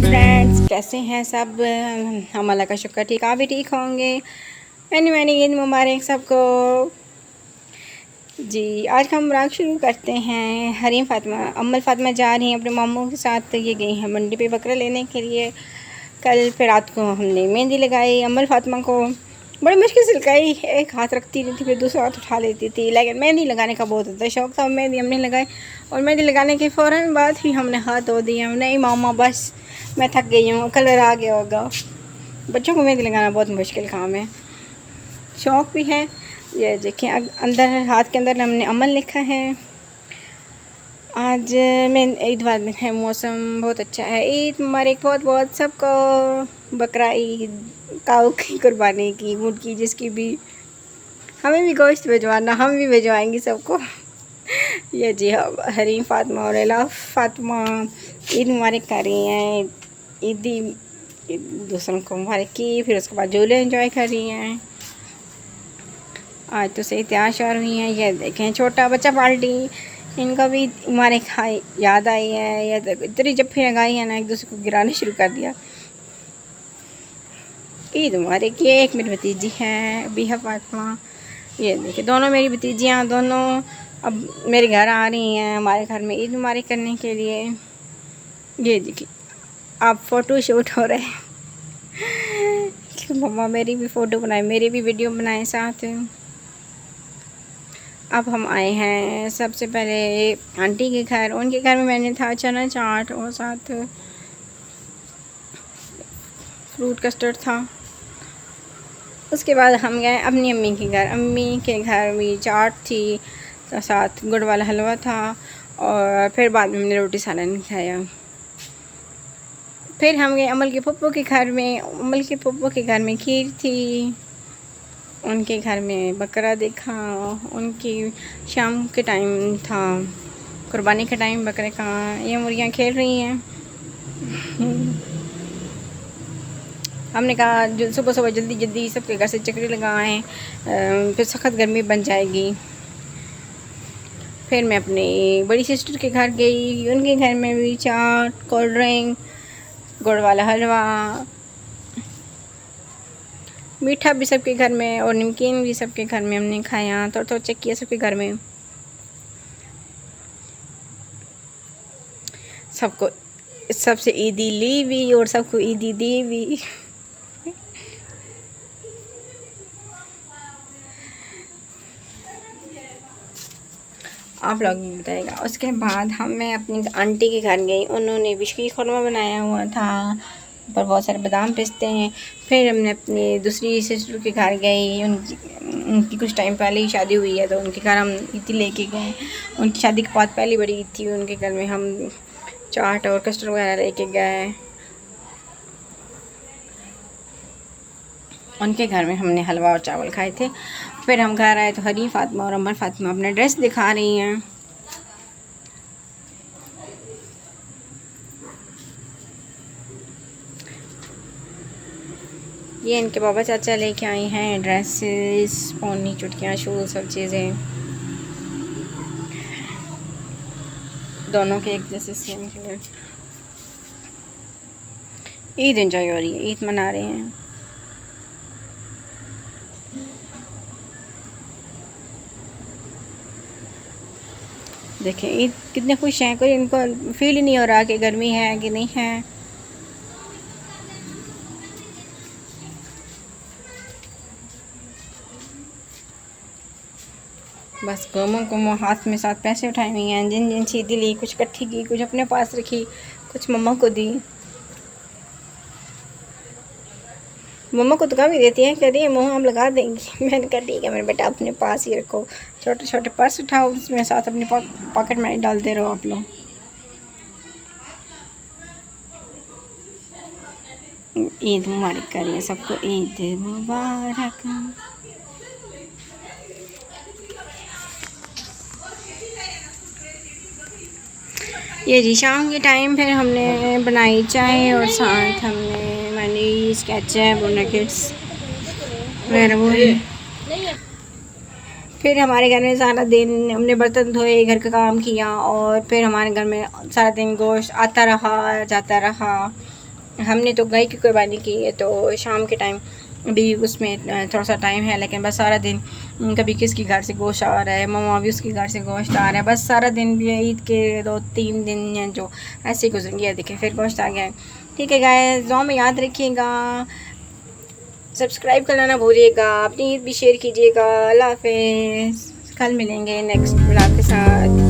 Friends, कैसे हैं सब। हम अल्लाह का शुक्र ठीक, आप भी ठीक होंगे। मैंने ईद मुबारक सबको। जी, आज का हम व्लॉग शुरू करते हैं। हरीम फातिमा अम्मल फातिमा जा रही हैं अपने मामू के साथ। ये गई हैं मंडी पे बकरा लेने के लिए। कल फिर रात को हमने मेहंदी लगाई अम्मल फातिमा को। बड़ी मुश्किल से लगाई, एक हाथ रखती रहती थी फिर दूसरा हाथ उठा लेती थी, लेकिन मेहंदी लगाने का बहुत ज़्यादा शौक़ था। मेहंदी हमने लगाई और मेहंदी लगाने के फ़ौरन बाद ही हमने हाथ धो दिए। नहीं मामा बस मैं थक गई हूँ, कलर आ गया होगा। बच्चों को मेहंदी लगाना बहुत मुश्किल काम है, शौक़ भी है। ये देखिए अंदर हाथ के अंदर हमने अमल लिखा है। आज मैं ईद वाले दिन है, मौसम बहुत अच्छा है। ईद मुबारक बहुत बहुत सबको। बकरा ईद, काऊ की कुर्बानी की, ऊँट की, जिसकी भी। हमें भी गोश्त भिजवाना, हम भी भिजवाएंगे सबको। ये जी हाँ, हरीम फातिमा और एला फातिमा ईद मुबारक कर रही हैं। ईदी दूसरों को मुबारक की, फिर उसके बाद झूले एंजॉय कर रही हैं। आज तो सही तैयार श्यार हुई हैं। ये देखें छोटा बच्चा पार्टी, इनका भी मुबारक याद आई है। ये देखो इतनी जफ्फी लगाई है ना, एक दूसरे को गिराने शुरू कर दिया। ईद मुबारक। ये एक मेरी भतीजी है बिहा फातिमा। ये देखिए दोनों मेरी भतीजियाँ, दोनों अब मेरे घर आ रही हैं हमारे घर में ईद मुबारक करने के लिए। ये देखिए आप फ़ोटो शूट हो रहे हैं। मम्मा मेरी भी फ़ोटो बनाए, मेरी भी वीडियो बनाए साथ। अब हम आए हैं सबसे पहले आंटी के घर। उनके घर में मैंने था चना चाट और साथ फ्रूट कस्टर्ड था। उसके बाद हम गए अपनी अम्मी के घर। अम्मी के घर भी चाट थी, तो साथ गुड़ वाला हलवा था, और फिर बाद में हमने रोटी सालन खाया। फिर हम गए अमल के पप्पू के घर में। अमल के पप्पू के घर में खीर थी, उनके घर में बकरा देखा। उनकी शाम के टाइम था, कुर्बानी का टाइम बकरे का। ये मुर्गियाँ खेल रही हैं। हमने कहा जो सुबह सुबह जल्दी जल्दी सबके घर से चक्री लगाएं, फिर सख्त गर्मी बन जाएगी। फिर मैं अपनी बड़ी सिस्टर के घर गई। उनके घर में भी चाट, कोल्ड ड्रिंक, गुड़ वाला हलवा, मीठा भी सबके घर में और नमकीन भी सबके घर में हमने खाया। तो चेक किया सबके घर में। सबको सबसे ईदी ली भी और सबको ईदी दी भी। आप लोग भी बताइएगा। उसके बाद मैं अपनी आंटी के घर गई। उन्होंने बिस्किट खुरमा बनाया हुआ था, पर बहुत सारे बादाम पिसते हैं। फिर हमने अपनी दूसरी सिस्टर के घर गई। उनकी कुछ टाइम पहले ही शादी हुई है, तो उनके घर हम ईदी लेके गए। उनकी शादी के बाद पहली बड़ी ईद थी। उनके घर में हम चाट और कस्टर्ड वगैरह लेके गए। उनके घर में हमने हलवा और चावल खाए थे। फिर हम घर आए तो हरी फातिमा और अमर फातिमा अपना ड्रेस दिखा रही हैं। ये इनके बाबा चाचा लेके आए हैं ड्रेसेस, पौनी, चुटकियाँ, शूल, सब चीज़ें। दोनों के एक जैसे सेम कलर। ईद एंजॉय हो रही है, ईद मना रहे हैं। देखें ईद कितने खुश हैं, कोई इनको फील ही नहीं हो रहा कि गर्मी है कि नहीं है। बस घूमो हाथ में साथ पैसे उठाए हुए हैं। जिन जिन सीधी ली, कुछ इकट्ठी की, कुछ अपने पास रखी, कुछ मम्मा को दी। मम्मा को तो कम ही देती हैं, कह रही है मुँह हम लगा देंगी। मैंने कहा ठीक है मेरे बेटा, अपने पास ही रखो। छोटे छोटे पर्स उठाओ, उसमें साथ अपनी पॉकेट में डालते रहो आप लोग। ईद मुबारक करिए सबको, ईद मुबारक। ये जी शाम के टाइम फिर हमने बनाई चाय और साथ हमने मैनीज, केचप और नगेट्स वगैरह वो है। फिर हमारे घर में सारा दिन हमने बर्तन धोए, घर का काम किया, और फिर हमारे घर में सारा दिन गोश्त आता रहा जाता रहा। हमने तो गाय की कुर्बानी की है, तो शाम के टाइम अभी उसमें थोड़ा सा टाइम है, लेकिन बस सारा दिन कभी किसकी घर से गोश्त आ रहा है, मम्मा भी उसकी घर से गोश्त आ रहा है, बस सारा दिन भी ईद के 2-3 दिन हैं जो ऐसे गुजर गया। देखिए फिर गोश्त आ गया है। ठीक है गाइस, दुआ में याद रखिएगा, सब्सक्राइब करना ना भूलिएगा, अपनी ईद भी शेयर कीजिएगा। अल्लाह हाफिज़, कल मिलेंगे नेक्स्ट व्लॉग के साथ।